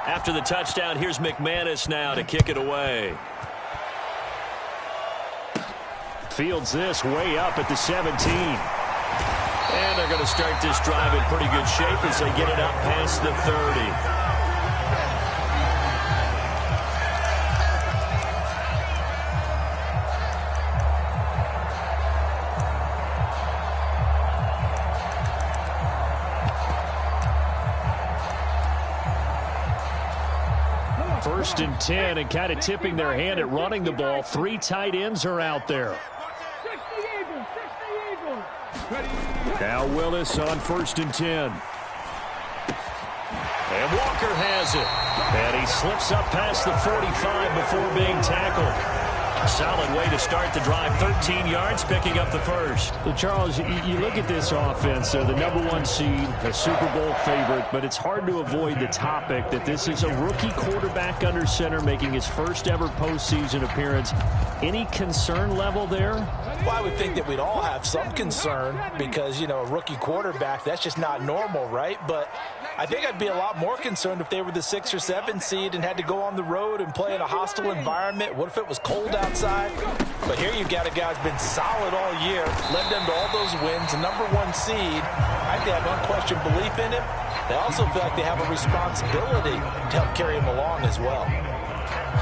After the touchdown, here's McManus now to kick it away. Fields this way up at the 17. And they're going to start this drive in pretty good shape as they get it up past the 30. First and 10, and kind of tipping their hand at running the ball. 3 tight ends are out there. Now Willis on first and 10. And Walker has it. And he slips up past the 45 before being tackled. Solid way to start the drive. 13 yards, picking up the first. So Charles, you look at this offense. They're the #1 seed, a Super Bowl favorite, but it's hard to avoid the topic that this is a rookie quarterback under center making his first ever postseason appearance. Any concern level there? Well, I would think that we'd all have some concern because, you know, a rookie quarterback, that's just not normal, right? But I think I'd be a lot more concerned if they were the 6 or 7 seed and had to go on the road and play in a hostile environment. What if it was cold outside? But here you got a guy who's been solid all year, led them to all those wins, #1 seed. I think they have unquestioned belief in him. They also feel like they have a responsibility to help carry him along as well.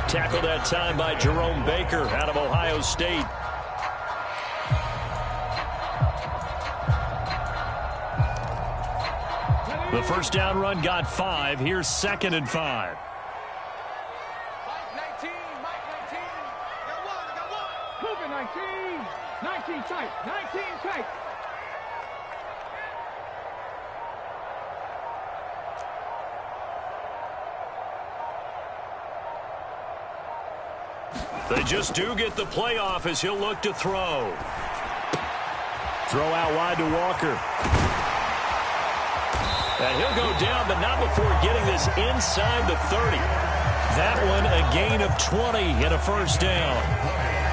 Tackled that time by Jerome Baker out of Ohio State. The first down run got 5. Here's 2nd and 5. Mike 19. Got one. Move it, 19. 19 tight. 19 tight. They just do get the playoff as he'll look to throw. Throw out wide to Walker. And he'll go down, but not before getting this inside the 30. That one a gain of 20 and a first down.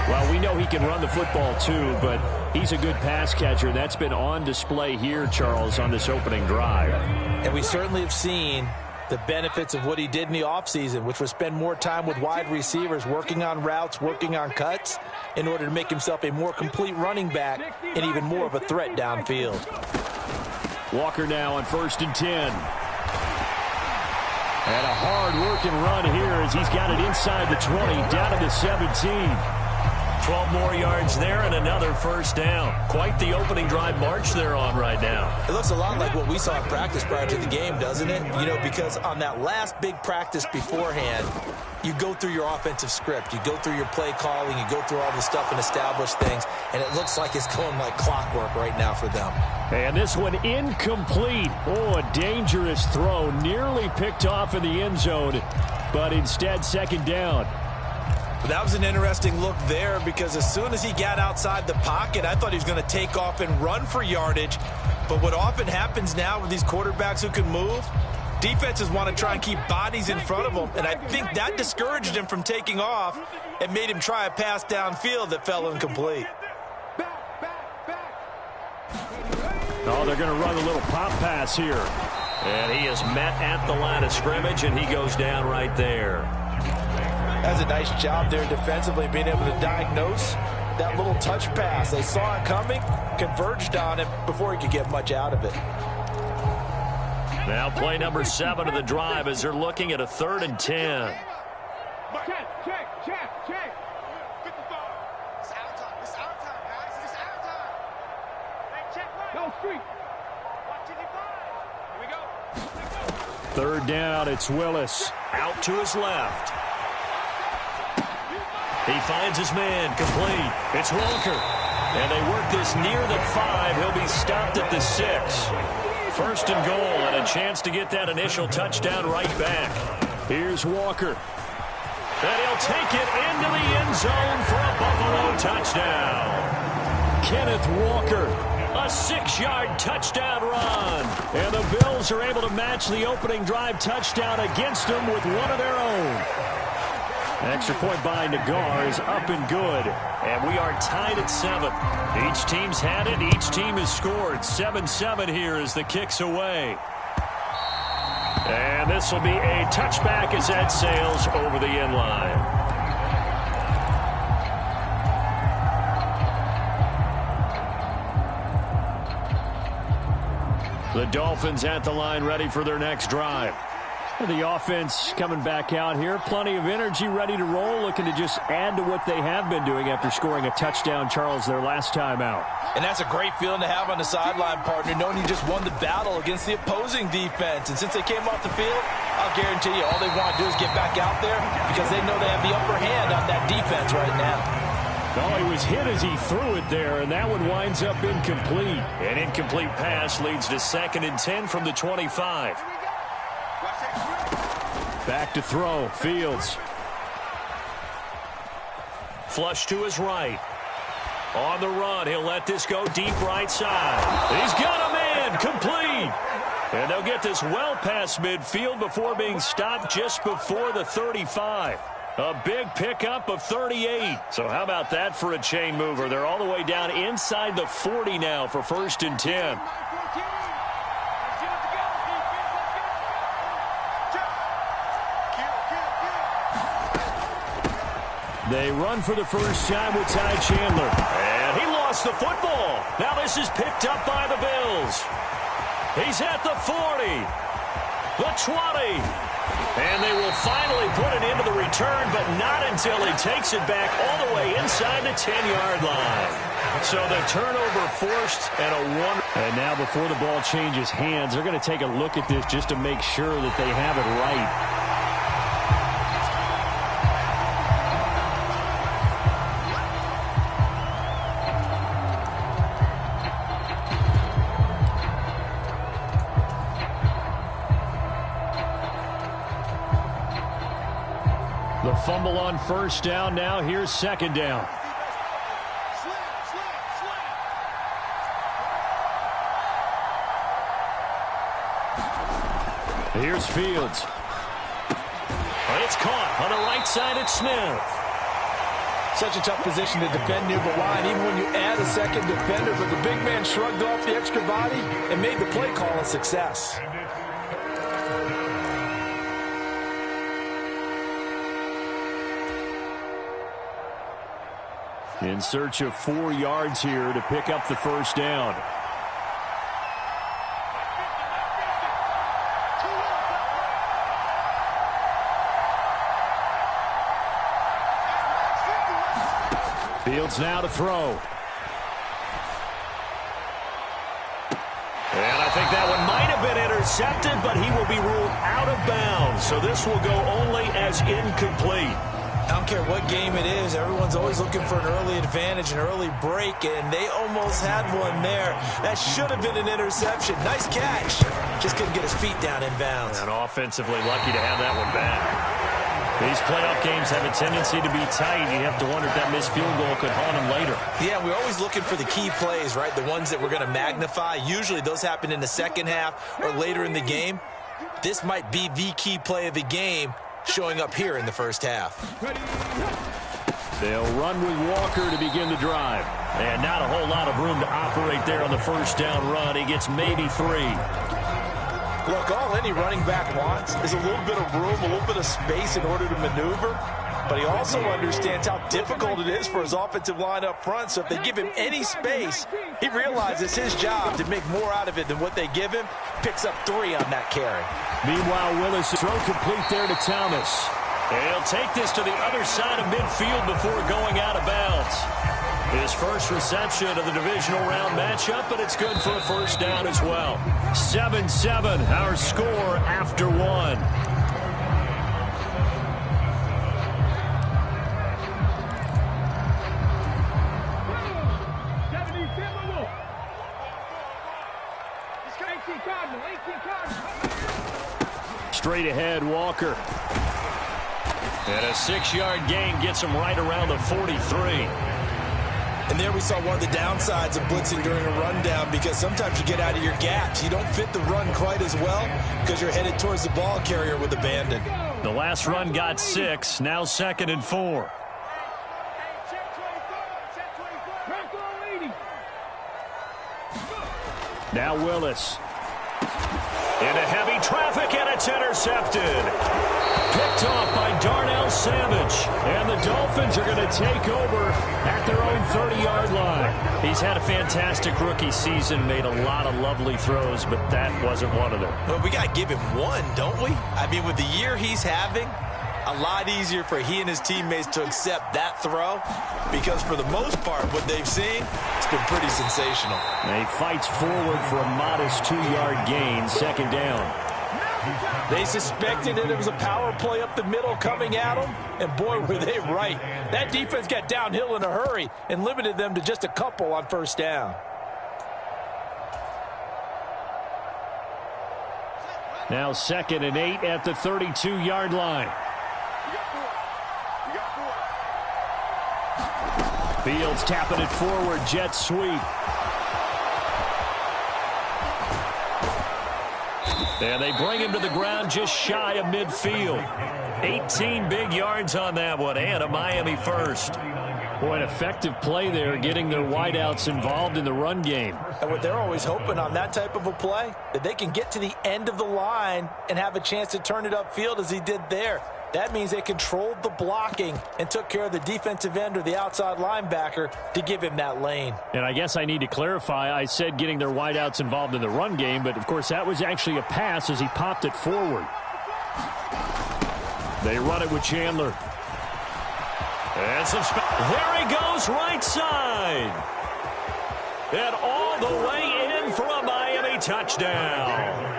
Well, we know he can run the football too, but he's a good pass catcher. That's been on display here, Charles, on this opening drive. And we certainly have seen the benefits of what he did in the offseason, which was spend more time with wide receivers, working on routes, working on cuts, in order to make himself a more complete running back and even more of a threat downfield. Walker now on first and 10. And a hard-working run here as he's got it inside the 20, down to the 17. 12 more yards there and another first down. Quite the opening drive march they're on right now. It looks a lot like what we saw in practice prior to the game, doesn't it? You know, because on that last big practice beforehand, you go through your offensive script. You go through your play calling. You go through all the stuff and establish things. And it looks like it's going like clockwork right now for them. And this one incomplete. Oh, a dangerous throw. Nearly picked off in the end zone, but instead second down. That was an interesting look there because as soon as he got outside the pocket, I thought he was going to take off and run for yardage. But what often happens now with these quarterbacks who can move, defenses want to try and keep bodies in front of them. And I think that discouraged him from taking off and made him try a pass downfield that fell incomplete. Oh, they're going to run a little pop pass here. And he is met at the line of scrimmage, and he goes down right there. That's a nice job there defensively, being able to diagnose that little touch pass. They saw it coming, converged on it before he could get much out of it. Now play number 7 of the drive as they're looking at a 3rd and 10. Check. It's our time. It's our time, guys. It's our time. Hey, check right. Go street. Watching you fly. Here we go. 3rd down, it's Willis. Out to his left. He finds his man, complete. It's Walker. And they work this near the 5. He'll be stopped at the 6. 1st and goal, and a chance to get that initial touchdown right back. Here's Walker. And he'll take it into the end zone for a Buffalo touchdown. Kenneth Walker. A 6-yard touchdown run. And the Bills are able to match the opening drive touchdown against them with one of their own. Extra point by Nagar is up and good. And we are tied at 7. Each team's had it. Each team has scored. 7-7 here as the kick's away. And this will be a touchback as that sails over the end line. The Dolphins at the line, ready for their next drive. The offense coming back out here. Plenty of energy, ready to roll, looking to just add to what they have been doing after scoring a touchdown, Charles, their last time out. And that's a great feeling to have on the sideline, partner, knowing you just won the battle against the opposing defense. And since they came off the field, I'll guarantee you all they want to do is get back out there because they know they have the upper hand on that defense right now. Well, he was hit as he threw it there, and that one winds up incomplete. An incomplete pass leads to 2nd and 10 from the 25. Back to throw, Fields. Flush to his right. On the run, he'll let this go deep right side. He's got a man, complete. And they'll get this well past midfield before being stopped just before the 35. A big pickup of 38. So how about that for a chain mover? They're all the way down inside the 40 now for 1st and 10. They run for the first time with Ty Chandler. And he lost the football. Now this is picked up by the Bills. He's at the 40. The 20. And they will finally put it into the return, but not until he takes it back all the way inside the 10-yard line. So the turnover forced and a one. And now before the ball changes hands, they're going to take a look at this just to make sure that they have it right. The fumble on first down. Now here's 2nd down. Here's Fields. It's caught on the right side at Smith. Such a tough position to defend near the line, even when you add a second defender. But the big man shrugged off the extra body and made the play call a success. In search of 4 yards here to pick up the first down. Fields now to throw. And I think that one might have been intercepted, but he will be ruled out of bounds. So this will go only as incomplete. I don't care what game it is. Everyone's always looking for an early advantage, an early break, and they almost had one there. That should have been an interception. Nice catch. Just couldn't get his feet down in bounds. And offensively lucky to have that one back. These playoff games have a tendency to be tight. You have to wonder if that missed field goal could haunt them later. Yeah, we're always looking for the key plays, right? The ones that we're going to magnify. Usually those happen in the second half or later in the game. This might be the key play of the game, showing up here in the first half. They'll run with Walker to begin the drive. And not a whole lot of room to operate there on the first down run. He gets maybe 3. Look, all any running back wants is a little bit of room, a little bit of space in order to maneuver. But he also understands how difficult it is for his offensive line up front. So if they give him any space, he realizes his job to make more out of it than what they give him. Picks up 3 on that carry. Meanwhile, Willis throw complete there to Thomas. And he'll take this to the other side of midfield before going out of bounds. His first reception of the divisional round matchup, but it's good for a first down as well. 7-7, our score after 1. Straight ahead, Walker. And a 6-yard gain gets him right around the 43. And there we saw one of the downsides of blitzing during a rundown, because sometimes you get out of your gaps. You don't fit the run quite as well because you're headed towards the ball carrier with abandon. The last run got 6. Now 2nd and 4. Now Willis. Into heavy traffic, and it's intercepted. Picked off by Darnell Savage. And the Dolphins are going to take over at their own 30-yard line. He's had a fantastic rookie season, made a lot of lovely throws, but that wasn't one of them. Well, we got to give him one, don't we? I mean, with the year he's having, a lot easier for he and his teammates to accept that throw because for the most part, what they've seen, it's been pretty sensational. And he fights forward for a modest 2-yard gain, second down. They suspected that it was a power play up the middle coming at them, and boy, were they right. That defense got downhill in a hurry and limited them to just a couple on first down. Now 2nd and 8 at the 32-yard line. Fields tapping it forward, jet sweep. And they bring him to the ground just shy of midfield. 18 big yards on that one, and a Miami first. Boy, an effective play there, getting their wideouts involved in the run game. And what they're always hoping on that type of a play, that they can get to the end of the line and have a chance to turn it upfield as he did there. That means they controlled the blocking and took care of the defensive end or the outside linebacker to give him that lane. And I guess I need to clarify, I said getting their wideouts involved in the run game, but of course that was actually a pass as he popped it forward. They run it with Chandler. And there he goes, right side. And all the way in for a Miami touchdown.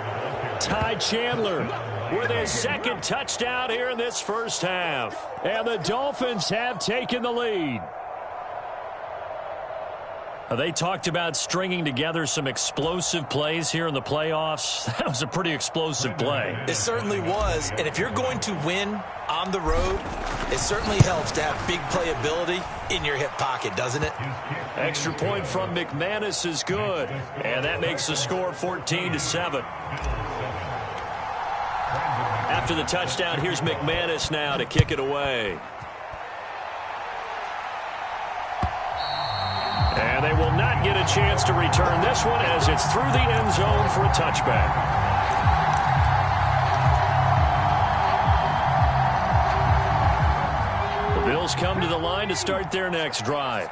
Ty Chandler with his second touchdown here in this first half. And the Dolphins have taken the lead. They talked about stringing together some explosive plays here in the playoffs. That was a pretty explosive play. It certainly was. And if you're going to win on the road, it certainly helps to have big playability in your hip pocket, doesn't it? Extra point from McManus is good. And that makes the score 14-7. After the touchdown, here's McManus now to kick it away. And they will not get a chance to return this one as it's through the end zone for a touchback. The Bills come to the line to start their next drive.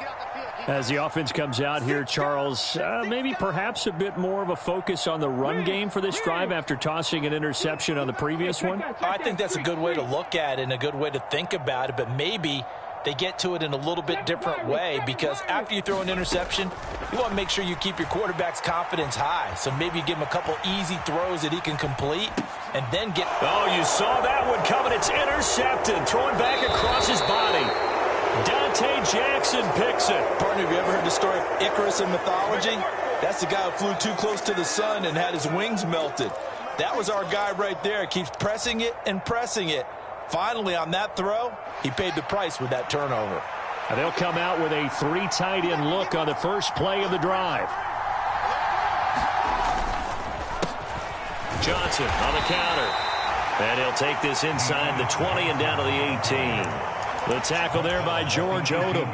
As the offense comes out here, Charles, maybe perhaps a bit more of a focus on the run game for this drive after tossing an interception on the previous one? I think that's a good way to look at it and a good way to think about it, but maybe they get to it in a little bit different way because after you throw an interception, you want to make sure you keep your quarterback's confidence high. So maybe you give him a couple easy throws that he can complete and then get... Oh, you saw that one coming. It's intercepted. Throwing back across his body. Dante Jackson picks it. Partner, have you ever heard the story of Icarus in mythology? That's the guy who flew too close to the sun and had his wings melted. That was our guy right there. Keeps pressing it and pressing it. Finally, on that throw, he paid the price with that turnover. And they'll come out with a 3 tight end look on the first play of the drive. Johnson on the counter. And he'll take this inside the 20 and down to the 18. The tackle there by George Odom.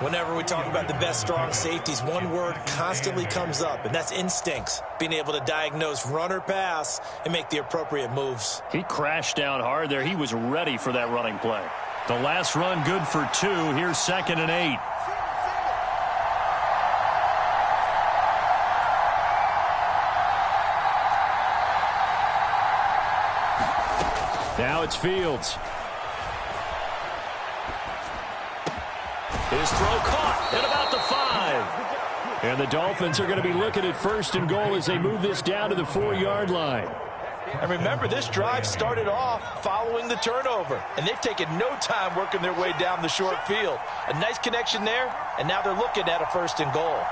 Whenever we talk about the best strong safeties, one word constantly comes up, and that's instincts. Being able to diagnose run or pass and make the appropriate moves. He crashed down hard there. He was ready for that running play. The last run good for 2. Here's 2nd and 8. Now it's Fields. His throw caught at about the 5. And the Dolphins are going to be looking at 1st and goal as they move this down to the 4-yard line. And remember, this drive started off following the turnover, and they've taken no time working their way down the short field. A nice connection there, and now they're looking at a 1st and goal.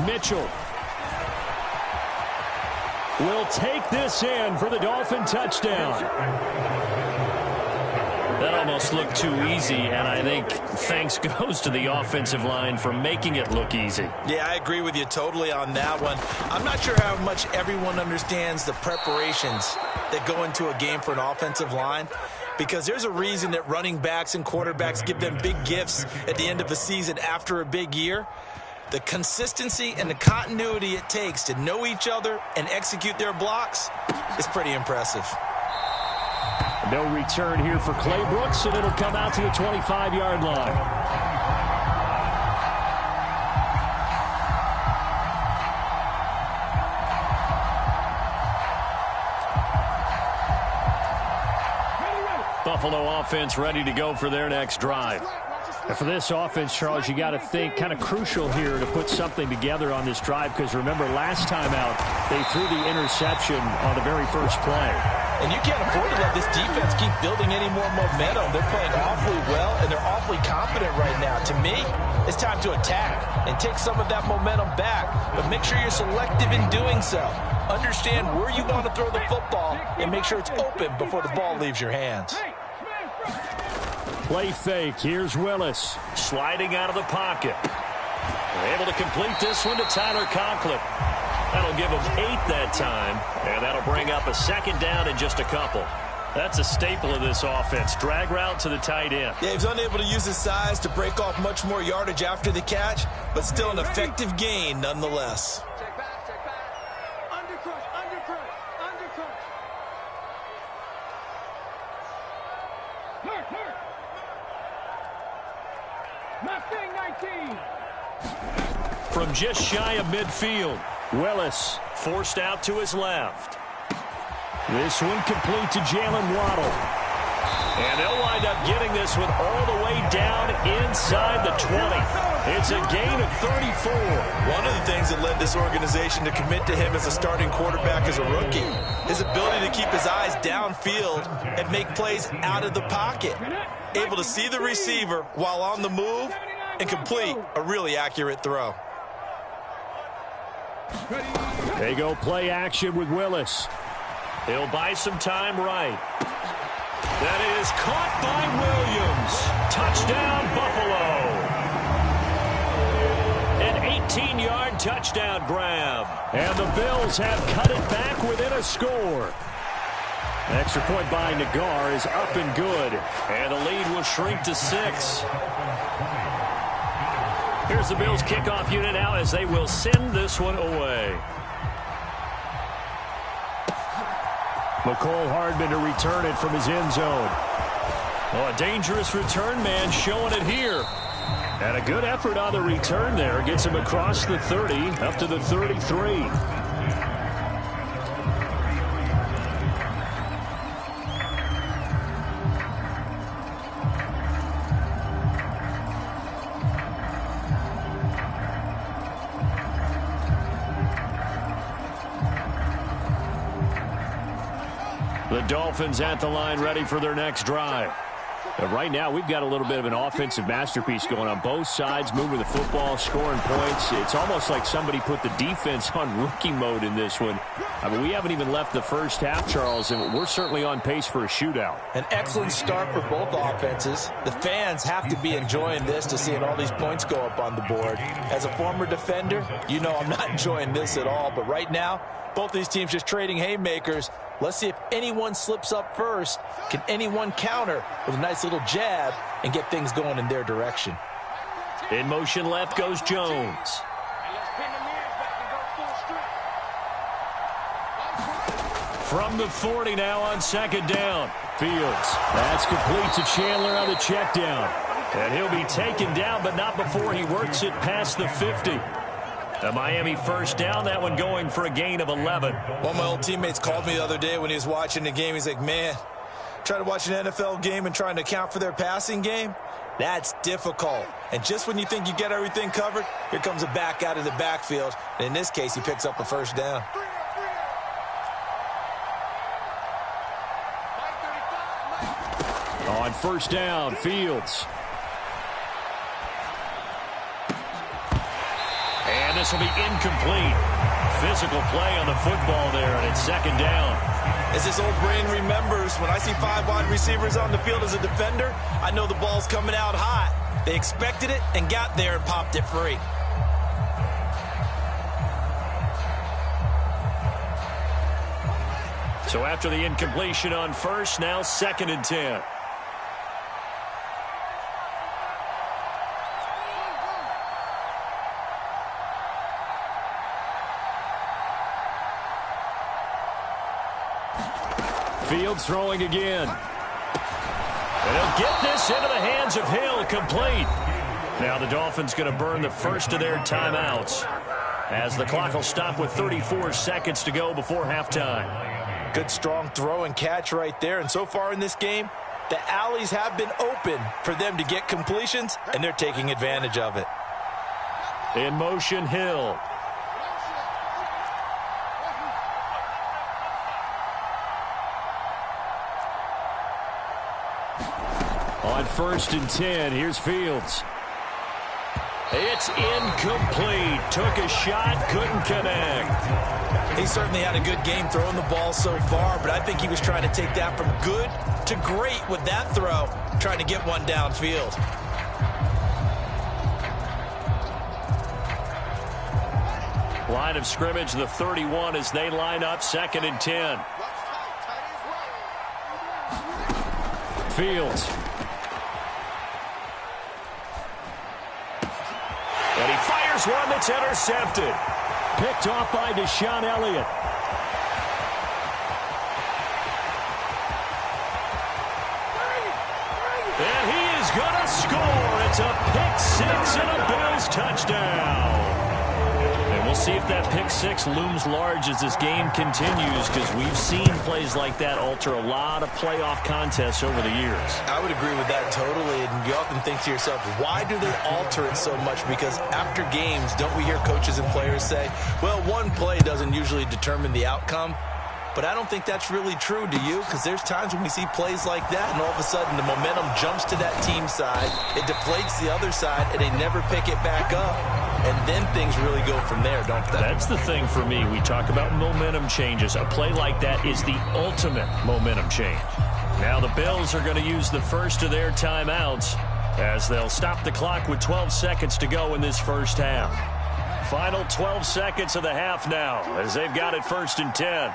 Mitchell will take this in for the Dolphin touchdown. That almost looked too easy, and I think thanks goes to the offensive line for making it look easy. Yeah, I agree with you totally on that one. I'm not sure how much everyone understands the preparations that go into a game for an offensive line. because there's a reason that running backs and quarterbacks give them big gifts at the end of a season after a big year. The consistency and the continuity it takes to know each other and execute their blocks is pretty impressive. No return here for Clay Brooks, and it'll come out to the 25-yard line. Buffalo offense ready to go for their next drive. And for this offense, Charles, you got to think kind of crucial here to put something together on this drive, because remember last time out they threw the interception on the very first play. And you can't afford to let this defense keep building any more momentum. They're playing awfully well, and they're awfully confident right now. To me, it's time to attack and take some of that momentum back, but make sure you're selective in doing so. Understand where you want to throw the football and make sure it's open before the ball leaves your hands. Play fake. Here's Willis. Sliding out of the pocket. They're able to complete this one to Tyler Conklin. That'll give him 8 that time, and that'll bring up a second down in just a couple. That's a staple of this offense. Drag route to the tight end. Yeah, he's unable to use his size to break off much more yardage after the catch, but still an effective gain nonetheless. Check back, check back. Undercrush, undercrush, undercrush. Hurt. Mustang 19. From just shy of midfield, Willis forced out to his left. This one complete to Jalen Waddle. And they'll wind up getting this one all the way down inside the 20. It's a gain of 34. One of the things that led this organization to commit to him as a starting quarterback as a rookie, his ability to keep his eyes downfield and make plays out of the pocket. Able to see the receiver while on the move and complete a really accurate throw. They go play action with Willis. He'll buy some time right. That is caught by Williams. Touchdown, Buffalo. An 18-yard touchdown grab. And the Bills have cut it back within a score. An extra point by Nagar is up and good. And the lead will shrink to 6. Here's the Bills kickoff unit now as they will send this one away. McCole Hardman to return it from his end zone. Oh, a dangerous return man showing it here. And a good effort on the return there. Gets him across the 30, up to the 33. The Dolphins at the line ready for their next drive. But right now, we've got a little bit of an offensive masterpiece going on both sides, moving the football, scoring points. It's almost like somebody put the defense on rookie mode in this one. I mean, we haven't even left the first half, Charles, and we're certainly on pace for a shootout. An excellent start for both offenses. The fans have to be enjoying this to seeing all these points go up on the board. As a former defender, you know I'm not enjoying this at all. But right now, both these teams just trading haymakers. Let's see if anyone slips up first. Can anyone counter with a nice little jab and get things going in their direction? In motion left goes Jones. From the 40 now on second down. Fields. That's complete to Chandler on the check down. And he'll be taken down, but not before he works it past the 50. The Miami first down, that one going for a gain of 11. One of my old teammates called me the other day when he was watching the game. He's like, man, trying to watch an NFL game and trying to account for their passing game, that's difficult. And just when you think you get everything covered, here comes a back out of the backfield. And in this case, he picks up a first down. On first down, Fields. And this will be incomplete. Physical play on the football there, and it's second down. As his old brain remembers, when I see 5 wide receivers on the field as a defender, I know the ball's coming out hot. They expected it and got there and popped it free. So after the incompletion on first, now second and 10. Fields throwing again. And he'll get this into the hands of Hill, complete. Now the Dolphins going to burn the first of their timeouts as the clock will stop with 34 seconds to go before halftime. Good strong throw and catch right there. And so far in this game, the alleys have been open for them to get completions, and they're taking advantage of it. In motion, Hill. On 1st and 10, here's Fields. It's incomplete. Took a shot, couldn't connect. He certainly had a good game throwing the ball so far, but I think he was trying to take that from good to great with that throw, trying to get one downfield. Line of scrimmage, the 31 as they line up 2nd and 10. Fields. And he fires one that's intercepted. Picked off by Deshaun Elliott. And he is going to score. It's a pick six and a Bills touchdown. And we'll see if that pick six looms large as this game continues, because we've seen plays like that alter a lot of playoff contests over the years. I would agree with that totally, and you often think to yourself, why do they alter it so much? Because after games, don't we hear coaches and players say, well, one play doesn't usually determine the outcome? But I don't think that's really true, do you? Because there's times when we see plays like that, and all of a sudden the momentum jumps to that team side, it deflates the other side, and they never pick it back up. And then things really go from there, don't they? That's the thing for me. We talk about momentum changes. A play like that is the ultimate momentum change. Now the Bills are going to use the first of their timeouts as they'll stop the clock with 12 seconds to go in this first half. Final 12 seconds of the half now as they've got it 1st and 10.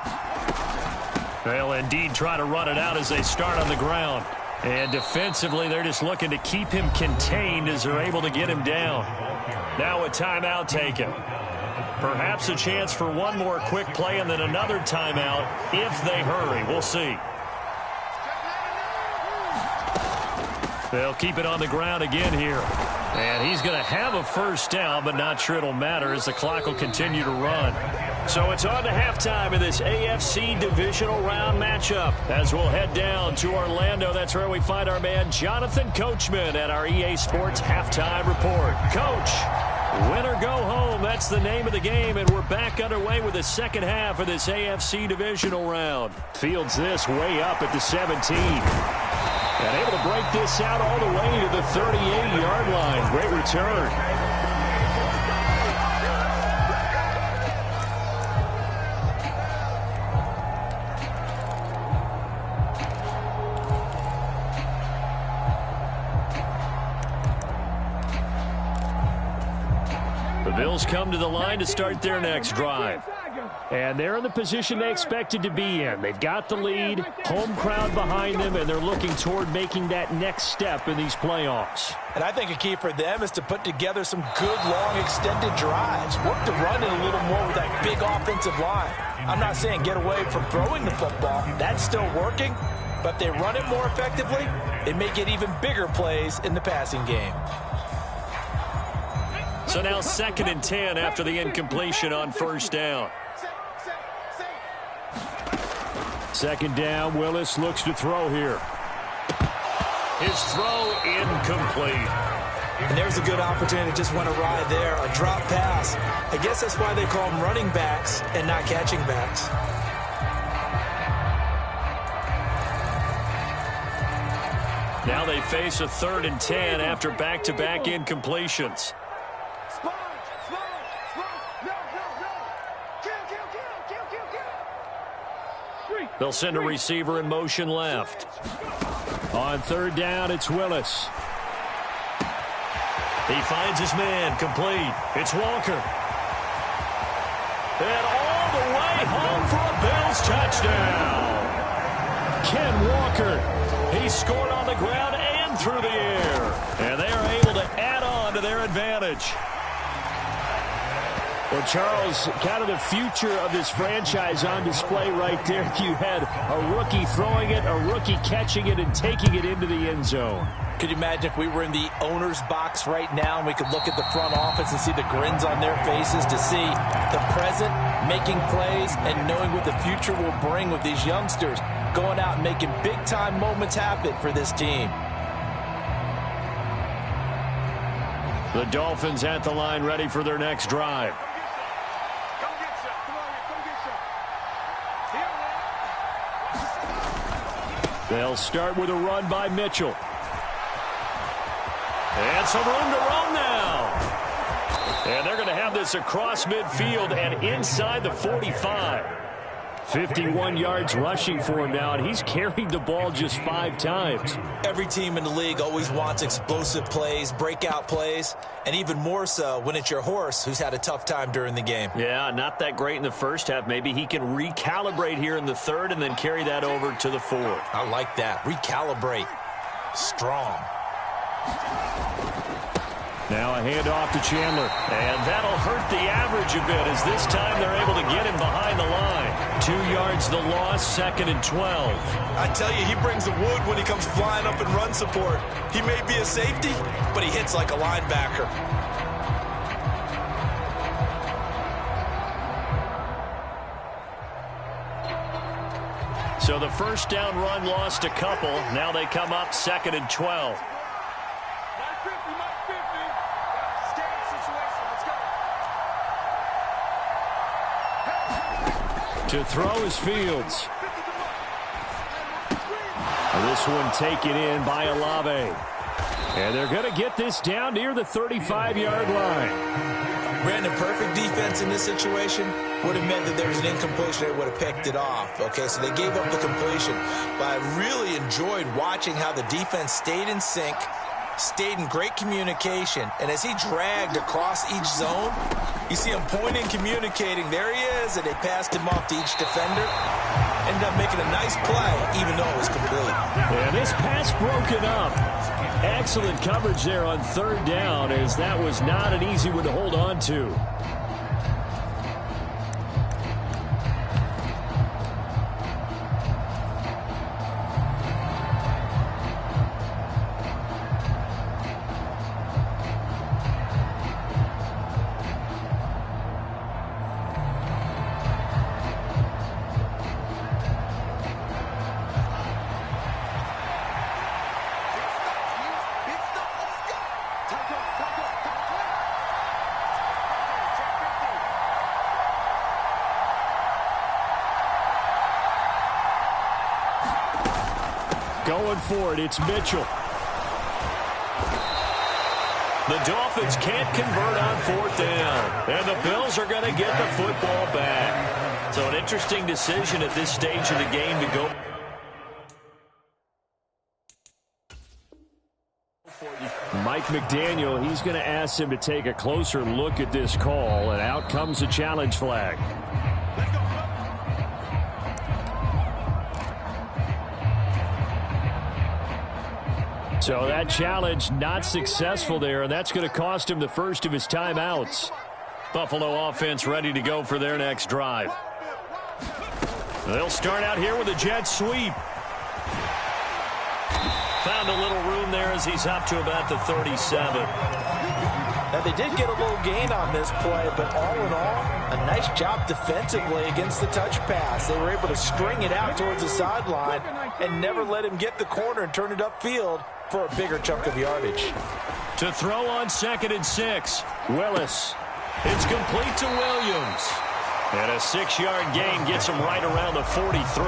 They'll indeed try to run it out as they start on the ground. And defensively, they're just looking to keep him contained as they're able to get him down. Now a timeout taken. Perhaps a chance for one more quick play and then another timeout if they hurry. We'll see. They'll keep it on the ground again here. And he's going to have a first down, but not sure it'll matter as the clock will continue to run. So it's on to halftime in this AFC divisional round matchup as we'll head down to Orlando. That's where we find our man Jonathan Coachman at our EA Sports Halftime Report. Coach, win or go home, that's the name of the game, and we're back underway with the second half of this AFC divisional round. Fields this way up at the 17. And able to break this out all the way to the 38-yard line. Great return. The Bills come to the line to start their next drive. And they're in the position they expected to be in. They've got the lead, home crowd behind them, and they're looking toward making that next step in these playoffs. And I think a key for them is to put together some good, long, extended drives. Work to run it a little more with that big offensive line. I'm not saying get away from throwing the football. That's still working. But if they run it more effectively, they may get even bigger plays in the passing game. So now 2nd and 10 after the incompletion on first down. 2nd down, Willis looks to throw here. His throw incomplete. And there's a good opportunity that just went awry there. A drop pass. I guess that's why they call them running backs and not catching backs. Now they face a 3rd and 10 after back-to-back incompletions. They'll send a receiver in motion left. On 3rd down, it's Willis. He finds his man, complete. It's Walker. And all the way home for a Bills touchdown. Ken Walker. He scored on the ground and through the air. And they are able to add on to their advantage. Well, Charles, kind of the future of this franchise on display right there. You had a rookie throwing it, a rookie catching it, and taking it into the end zone. Could you imagine if we were in the owner's box right now and we could look at the front office and see the grins on their faces, to see the present making plays and knowing what the future will bring with these youngsters going out and making big-time moments happen for this team. The Dolphins at the line, ready for their next drive. They'll start with a run by Mitchell. And some room to roam now. And they're going to have this across midfield and inside the 45. 51 yards rushing for him now, and he's carried the ball just 5 times. Every team in the league always wants explosive plays, breakout plays, and even more so when it's your horse who's had a tough time during the game. Yeah, not that great in the first half. Maybe he can recalibrate here in the third and then carry that over to the fourth. I like that. Recalibrate. Strong. Now a handoff to Chandler. And that'll hurt the average a bit as this time they're able to get him behind the line. 2 yards the loss, 2nd and 12. I tell you, he brings the wood when he comes flying up in run support. He may be a safety, but he hits like a linebacker. So the first down run lost a couple. Now they come up 2nd and 12. To throw is Fields. This one taken in by Olave. And they're going to get this down near the 35-yard line. Brandon, perfect defense in this situation would have meant that there was an incompletion. They would have picked it off. Okay, so they gave up the completion. But I really enjoyed watching how the defense stayed in sync, stayed in great communication, and as he dragged across each zone, you see him pointing, communicating. There he is, and they passed him off to each defender. Ended up making a nice play, even though it was complete. And this pass broken up. Excellent coverage there on 3rd down, as that was not an easy one to hold on to. Going for it, it's Mitchell. The Dolphins can't convert on 4th down. And the Bills are going to get the football back. So an interesting decision at this stage of the game to go. Mike McDaniel, he's going to ask him to take a closer look at this call, and out comes the challenge flag. So that challenge not successful there, and that's going to cost him the first of his timeouts. Buffalo offense ready to go for their next drive. They'll start out here with a jet sweep. Found a little room there as he's up to about the 37. Now, they did get a little gain on this play, but all in all, a nice job defensively against the touch pass. They were able to string it out towards the sideline and never let him get the corner and turn it upfield for a bigger chunk of yardage. To throw on 2nd and 6, Willis. It's complete to Williams. And a 6-yard gain gets him right around the 43.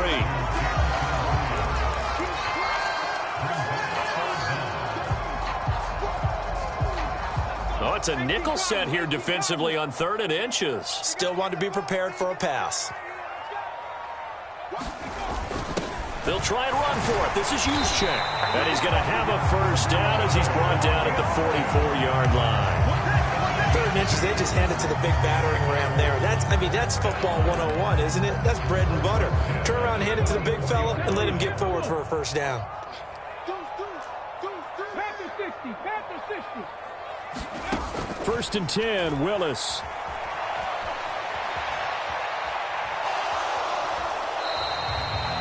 Oh, it's a nickel set here defensively on 3rd and inches. Still want to be prepared for a pass. They'll try and run for it. This is Juszczyk. And he's going to have a first down as he's brought down at the 44-yard line. 3rd and inches, they just hand it to the big battering ram there. That's football 101, isn't it? That's bread and butter. Turn around, hand it to the big fella, and let him get forward for a first down. First and 10, Willis.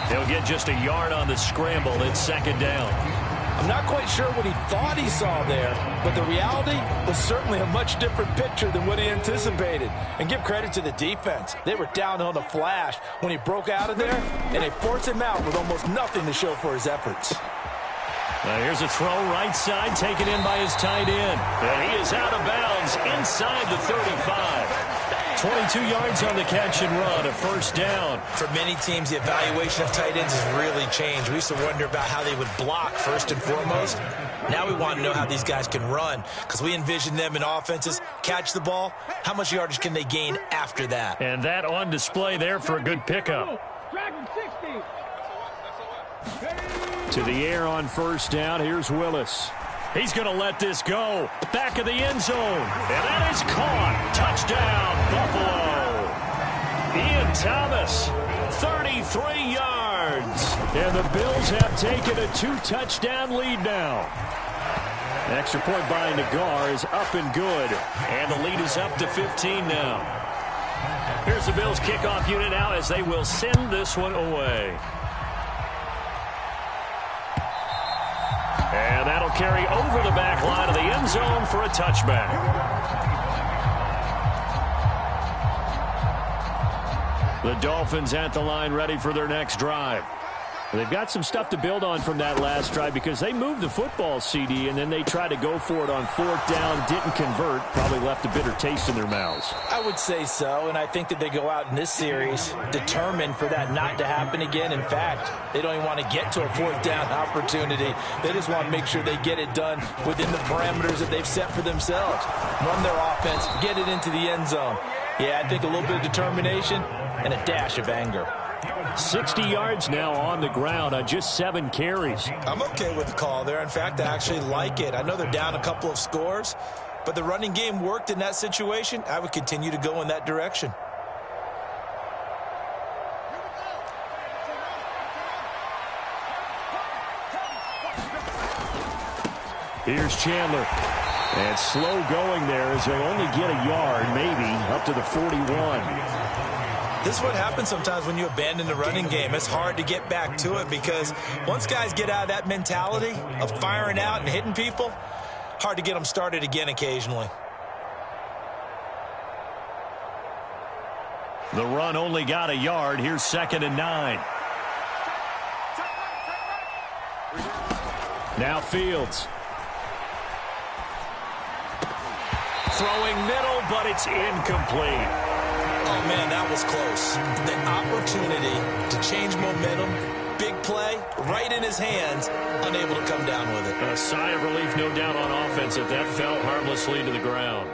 He'll get just a yard on the scramble. It's second down. I'm not quite sure what he thought he saw there, but the reality was certainly a much different picture than what he anticipated. And give credit to the defense. They were down on a flash when he broke out of there, and they forced him out with almost nothing to show for his efforts. Here's a throw right side, taken in by his tight end. And he is out of bounds inside the 35. 22 yards on the catch and run, a first down. For many teams, the evaluation of tight ends has really changed. We used to wonder about how they would block first and foremost. Now we want to know how these guys can run, because we envision them in offenses, catch the ball, how much yardage can they gain after that? And that on display there for a good pickup. To the air on first down, here's Willis. He's going to let this go. Back of the end zone. And that is caught. Touchdown, Buffalo. Ian Thomas, 33 yards. And the Bills have taken a 2-touchdown lead now. Extra point by Nagar is up and good. And the lead is up to 15 now. Here's the Bills kickoff unit now as they will send this one away. And that'll carry over the back line of the end zone for a touchback. The Dolphins at the line ready for their next drive. They've got some stuff to build on from that last drive because they moved the football, CD, and then they tried to go for it on fourth down, didn't convert, probably left a bitter taste in their mouths. I would say so, and I think that they go out in this series determined for that not to happen again. In fact, they don't even want to get to a fourth down opportunity. They just want to make sure they get it done within the parameters that they've set for themselves. Run their offense, get it into the end zone. Yeah, I think a little bit of determination and a dash of anger. 60 yards now on the ground on just 7 carries. I'm okay with the call there. In fact, I actually like it. I know they're down a couple of scores, but the running game worked in that situation. I would continue to go in that direction. Here's Chandler. And slow going there as they only get a yard, maybe, up to the 41. This is what happens sometimes when you abandon the running game. It's hard to get back to it because once guys get out of that mentality of firing out and hitting people, hard to get them started again occasionally. The run only got a yard. Here's 2nd and 9. Now Fields. Throwing middle, but it's incomplete. Oh, man, that was close. The opportunity to change momentum, big play, right in his hands, unable to come down with it. A sigh of relief, no doubt, on offense if that fell harmlessly to the ground.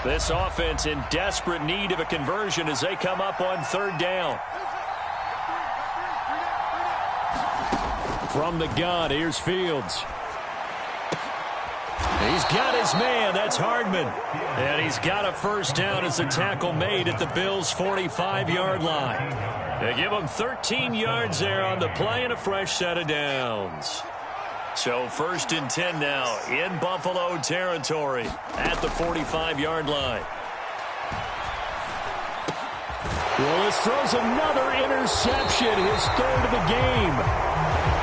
This offense in desperate need of a conversion as they come up on 3rd down. From the gun, here's Fields. He's got his man. That's Hardman. And he's got a first down as the tackle made at the Bills' 45-yard line. They give him 13 yards there on the play and a fresh set of downs. So 1st and 10 now in Buffalo territory at the 45-yard line. Willis throws another interception, his 3rd of the game.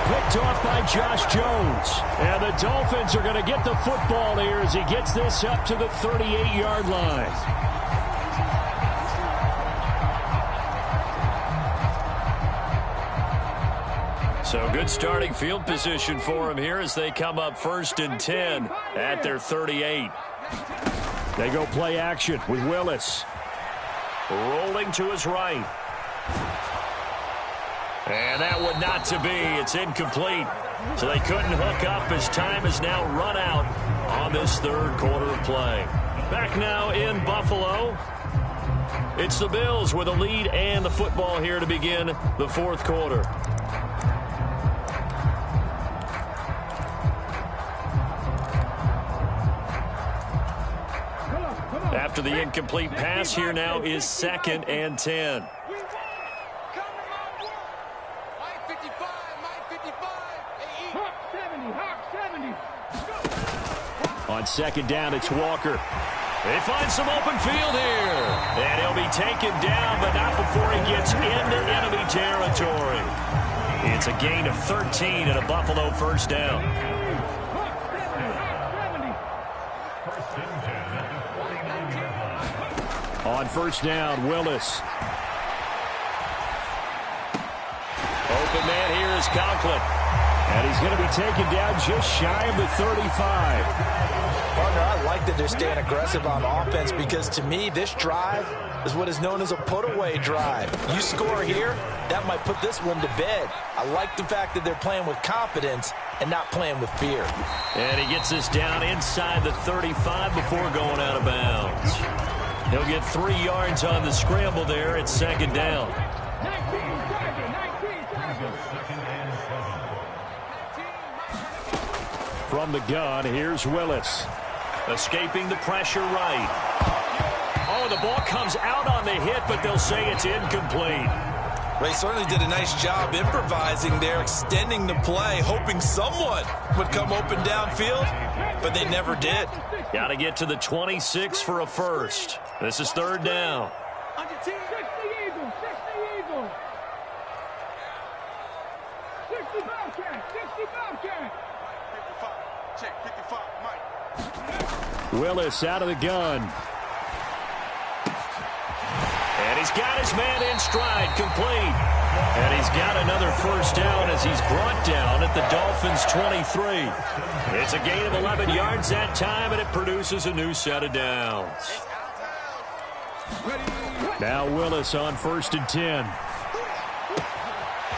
Picked off by Josh Jones. And the Dolphins are going to get the football here as he gets this up to the 38-yard line. So good starting field position for him here as they come up 1st and 10 at their 38. They go play action with Willis. Rolling to his right. And that one not to be. It's incomplete. So they couldn't hook up as time has now run out on this 3rd quarter of play. Back now in Buffalo. It's the Bills with a lead and the football here to begin the 4th quarter. After the incomplete pass, here now is 2nd and 10. On 2nd down, it's Walker. They find some open field here. And he'll be taken down, but not before he gets into enemy territory. It's a gain of 13 and a Buffalo first down. On first down, Willis. Open man here is Conklin. And he's going to be taken down just shy of the 35. Partner, I like that they're staying aggressive on offense because to me, this drive is what is known as a put-away drive. You score here, that might put this one to bed. I like the fact that they're playing with confidence and not playing with fear. And he gets this down inside the 35 before going out of bounds. He'll get 3 yards on the scramble there at second down. 19. From the gun, here's Willis. Escaping the pressure right. Oh, the ball comes out on the hit, but they'll say it's incomplete. They certainly did a nice job improvising there, extending the play, hoping someone would come open downfield, but they never did. Got to get to the 26 for a first. This is third down. 60 Eagles. 60 Bobcat. 60 Bobcat. 55. Check. 55. Mike. Willis out of the gun. And he's got his man in stride, complete. And he's got another first down as he's brought down at the Dolphins' 23. It's a gain of 11 yards that time, and it produces a new set of downs. Now Willis on first and 10.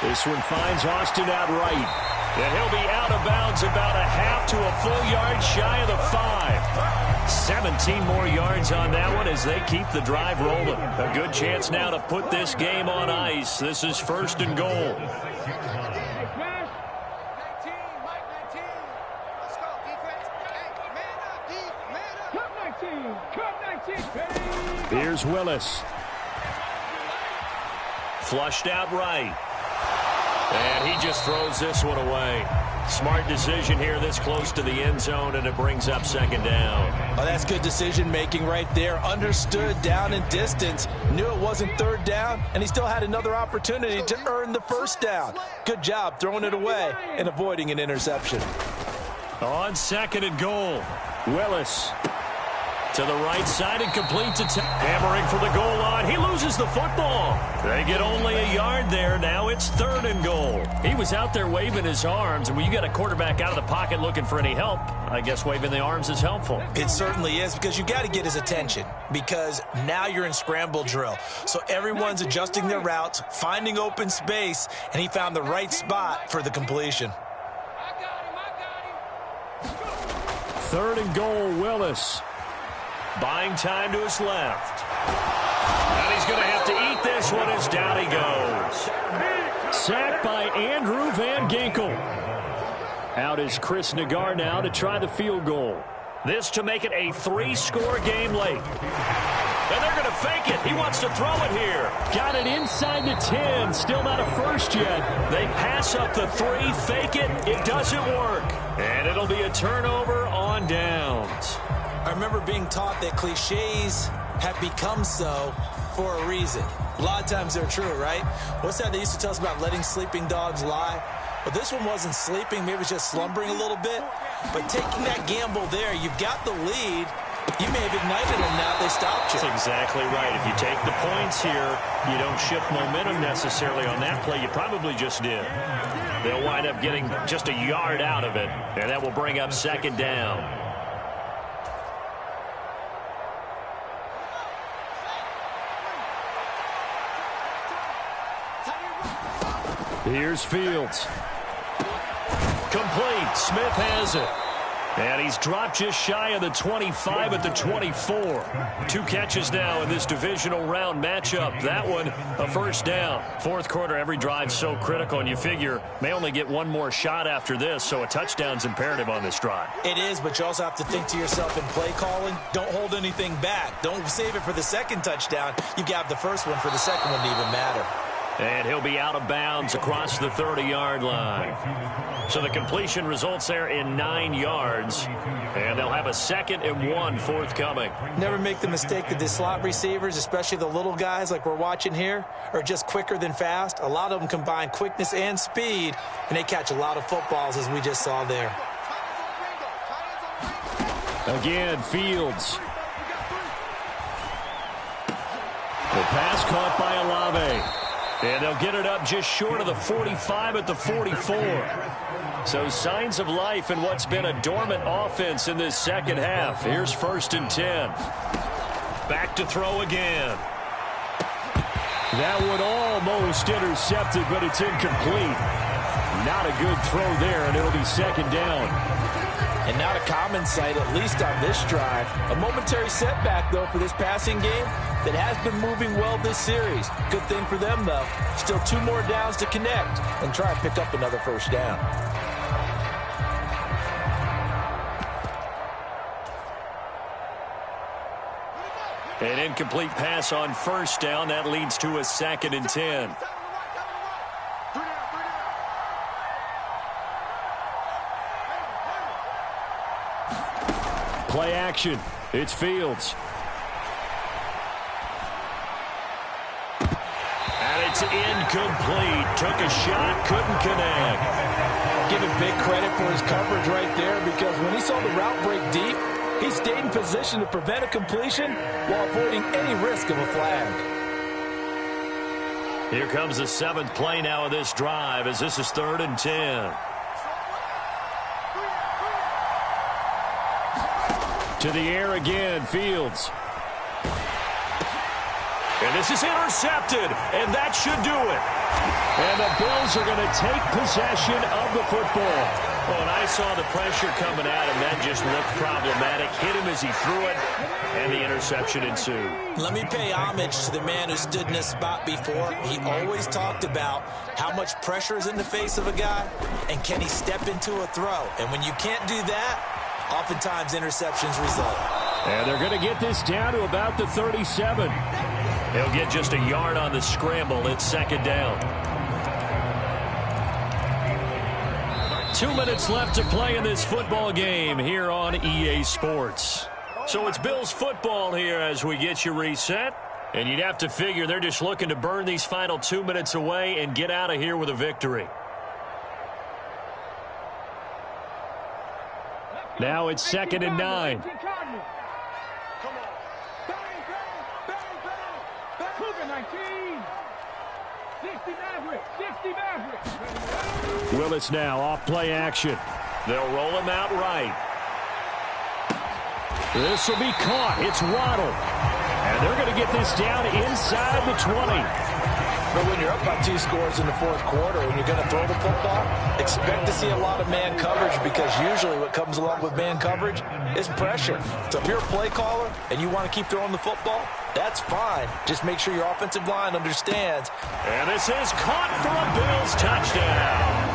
This one finds Austin out right. And he'll be out of bounds about a half to a full yard shy of the 5. 17 more yards on that one as they keep the drive rolling. A good chance now to put this game on ice. This is first and goal. 19. Mike 19. Let's go, defense. Hey, man up, D. Man up. Cut 19. Cut 19. Here's Willis. Flushed out right. And he just throws this one away. Smart decision here this close to the end zone, and it brings up second down. Oh, that's good decision-making right there. Understood down and distance. Knew it wasn't third down, and he still had another opportunity to earn the first down. Good job throwing it away and avoiding an interception. On second and goal. Willis. To the right side and complete to hammering for the goal line. He loses the football. They get only a yard there. Now it's third and goal. He was out there waving his arms, and when you got a quarterback out of the pocket looking for any help, I guess waving the arms is helpful. It certainly is, because you got to get his attention, because now you're in scramble drill. So everyone's adjusting their routes, finding open space, and he found the right spot for the completion. Third and goal, Willis. Buying time to his left. And he's going to have to eat this one as down he goes. Sacked by Andrew Van Ginkel. Out is Chris Nagar now to try the field goal. This to make it a 3-score game late. And they're going to fake it. He wants to throw it here. Got it inside the 10. Still not a first yet. They pass up the 3, fake it. It doesn't work. And it'll be a turnover on downs. I remember being taught that cliches have become so for a reason. A lot of times they're true, right? What's that they used to tell us about letting sleeping dogs lie? But this one wasn't sleeping. Maybe it was just slumbering a little bit. But taking that gamble there, you've got the lead. You may have ignited them now if they stopped you. That's exactly right. If you take the points here, you don't shift momentum necessarily on that play. You probably just did. They'll wind up getting just a yard out of it, and that will bring up second down. Here's Fields. Complete. Smith has it. And he's dropped just shy of the 25 at the 24. 2 catches now in this divisional round matchup. That one, a first down. Fourth quarter, every drive so critical, and you figure may only get one more shot after this, so a touchdown's imperative on this drive. It is, but you also have to think to yourself in play calling, don't hold anything back. Don't save it for the second touchdown. You've got the first one for the second one to even matter. And he'll be out of bounds across the 30-yard line. So the completion results there in 9 yards. And they'll have a 2nd and 1 forthcoming. Never make the mistake that the slot receivers, especially the little guys like we're watching here, are just quicker than fast. A lot of them combine quickness and speed, and they catch a lot of footballs, as we just saw there. Again, Fields. The pass caught by Olave. And they'll get it up just short of the 45 at the 44. So signs of life in what's been a dormant offense in this second half. Here's 1st and 10. Back to throw again. That one almost intercepted, but it's incomplete. Not a good throw there, and it'll be 2nd down. And not a common sight, at least on this drive. A momentary setback, though, for this passing game that has been moving well this series. Good thing for them, though. Still 2 more downs to connect and try and pick up another 1st down. An incomplete pass on 1st down. That leads to a 2nd and 10. Play action. It's Fields. And it's incomplete. Took a shot, couldn't connect. Give him big credit for his coverage right there, because when he saw the route break deep, he stayed in position to prevent a completion while avoiding any risk of a flag. Here comes the 7th play now of this drive, as this is 3rd and 10. To the air again, Fields. And this is intercepted, and that should do it. And the Bills are going to take possession of the football. Oh, and I saw the pressure coming at him. That just looked problematic. Hit him as he threw it, and the interception ensued. Let me pay homage to the man who stood in this spot before. He always talked about how much pressure is in the face of a guy, and can he step into a throw. And when you can't do that, oftentimes interceptions result. And they're going to get this down to about the 37. They'll get just a yard on the scramble. It's 2nd down. 2 minutes left to play in this football game here on EA Sports. So it's Bills football here as we get you reset. And you'd have to figure they're just looking to burn these final 2 minutes away and get out of here with a victory. Now it's 2nd and 9. Willis now off play action. They'll roll him out right. This will be caught. It's Waddle. And they're going to get this down inside the 20. But when you're up by 2 scores in the 4th quarter and you're going to throw the football, expect to see a lot of man coverage, because usually what comes along with man coverage is pressure. So if you're a play caller and you want to keep throwing the football, that's fine. Just make sure your offensive line understands. And this is caught for a Bills touchdown.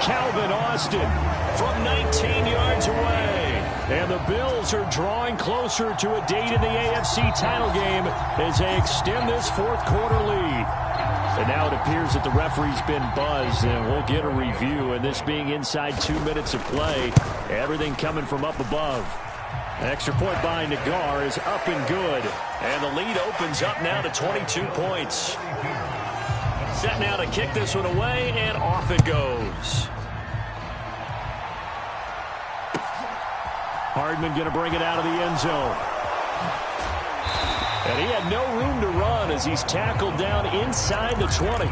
Calvin Austin from 19 yards away. And the Bills are drawing closer to a date in the AFC title game as they extend this 4th quarter lead. And now it appears that the referee's been buzzed, and we'll get a review. And this being inside 2 minutes of play, everything coming from up above. An extra point by Nagar is up and good. And the lead opens up now to 22 points. Set now to kick this one away, and off it goes. Hardman going to bring it out of the end zone. And he had no room to run as he's tackled down inside the 20.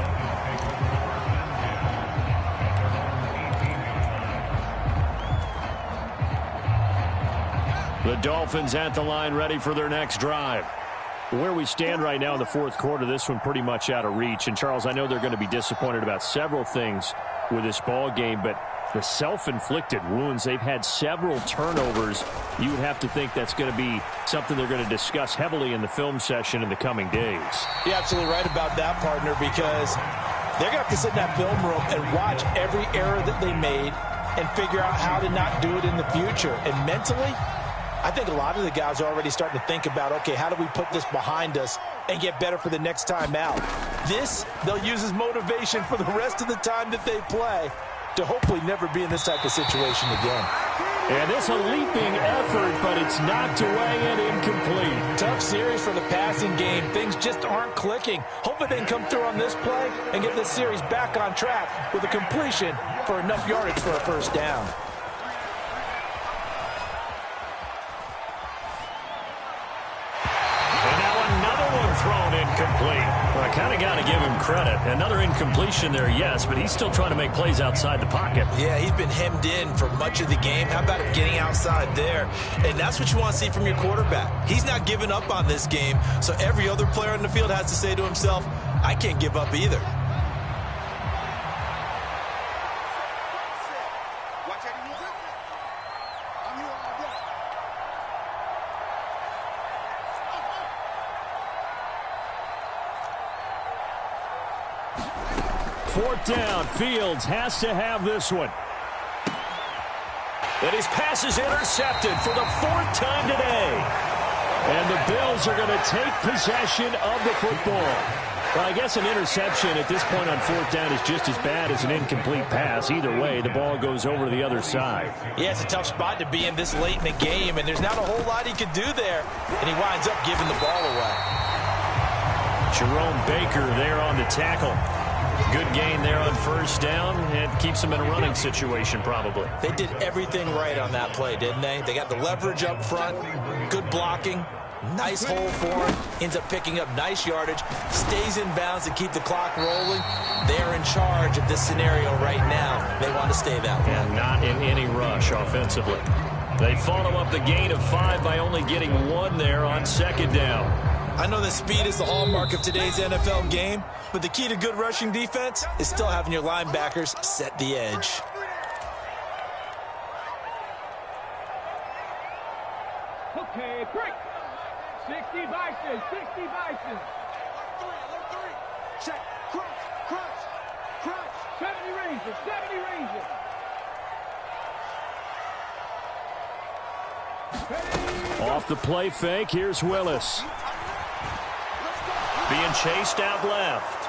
The Dolphins at the line, ready for their next drive. Where we stand right now in the 4th quarter, this one pretty much out of reach. And, Charles, I know they're going to be disappointed about several things with this ball game, but the self-inflicted wounds, they've had several turnovers. You would have to think that's going to be something they're going to discuss heavily in the film session in the coming days. You're absolutely right about that, partner, because they're going to have to sit in that film room and watch every error that they made and figure out how to not do it in the future. And mentally, I think a lot of the guys are already starting to think about, okay, how do we put this behind us and get better for the next time out. This, they'll use as motivation for the rest of the time that they play to hopefully never be in this type of situation again. And this a leaping effort, but it's knocked away and incomplete. Tough series for the passing game. Things just aren't clicking. Hopefully they can come through on this play and get this series back on track with a completion for enough yardage for a first down. And now another one thrown incomplete. Well, I kind of got to give him credit. Another incompletion there, yes, but he's still trying to make plays outside the pocket. Yeah, he's been hemmed in for much of the game. How about him getting outside there? And that's what you want to see from your quarterback. He's not giving up on this game, so every other player on the field has to say to himself, I can't give up either. Fourth down. Fields has to have this one. And his pass is intercepted for the fourth time today. And the Bills are going to take possession of the football. Well, I guess an interception at this point on fourth down is just as bad as an incomplete pass. Either way, the ball goes over to the other side. Yeah, it's a tough spot to be in this late in the game, and there's not a whole lot he could do there. And he winds up giving the ball away. Jerome Baker there on the tackle. Good gain there on first down. It keeps them in a running situation probably. They did everything right on that play, didn't they? They got the leverage up front, good blocking, nice hole for him, ends up picking up nice yardage, stays in bounds to keep the clock rolling. They're in charge of this scenario right now. They want to stay that way. And not in any rush offensively. They follow up the gain of 5 by only getting 1 there on second down. I know that speed is the hallmark of today's NFL game, but the key to good rushing defense is still having your linebackers set the edge. Okay, break. 60 Bison, 60 Bison. Check, crunch. 70 Rangers, 70 Rangers. Off the play fake, here's Willis. Being chased out left.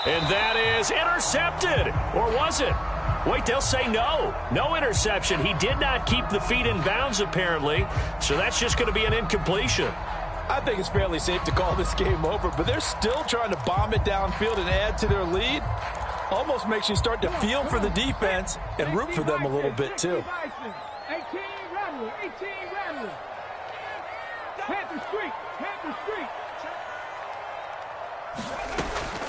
And that is intercepted. Or was it? Wait, they'll say no. No interception. He did not keep the feet in bounds, apparently. So that's just going to be an incompletion. I think it's fairly safe to call this game over, but they're still trying to bomb it downfield and add to their lead. Almost makes you start to feel for the defense and root for them a little bit, too. 18 Rattler, 18 Rattler. Panther Street, Panther Street.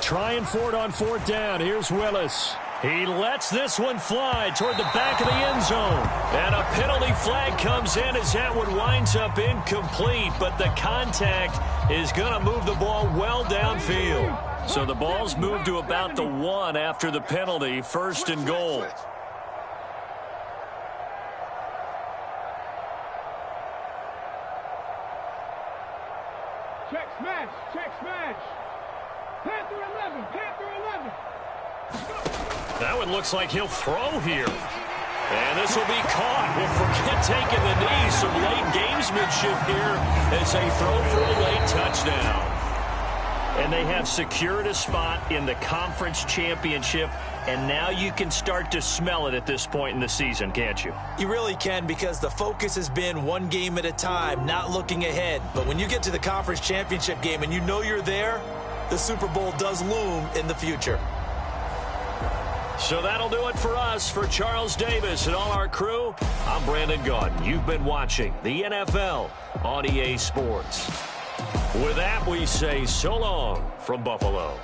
Trying for it on fourth down. Here's Willis. He lets this one fly toward the back of the end zone. And a penalty flag comes in as that one winds up incomplete. But the contact is going to move the ball well downfield. So the ball's moved to about the 1 after the penalty. First and goal. Check smash, check smash. Panther 11, Panther 11. That one looks like he'll throw here. And this will be caught. We'll forget taking the knee. Some late gamesmanship here as they throw for a late touchdown. And they have secured a spot in the conference championship. And now you can start to smell it at this point in the season, can't you? You really can, because the focus has been one game at a time, not looking ahead. But when you get to the conference championship game and you know you're there, the Super Bowl does loom in the future. So that'll do it for us. For Charles Davis and all our crew, I'm Brandon Gaudin. You've been watching the NFL on EA Sports. With that, we say so long from Buffalo.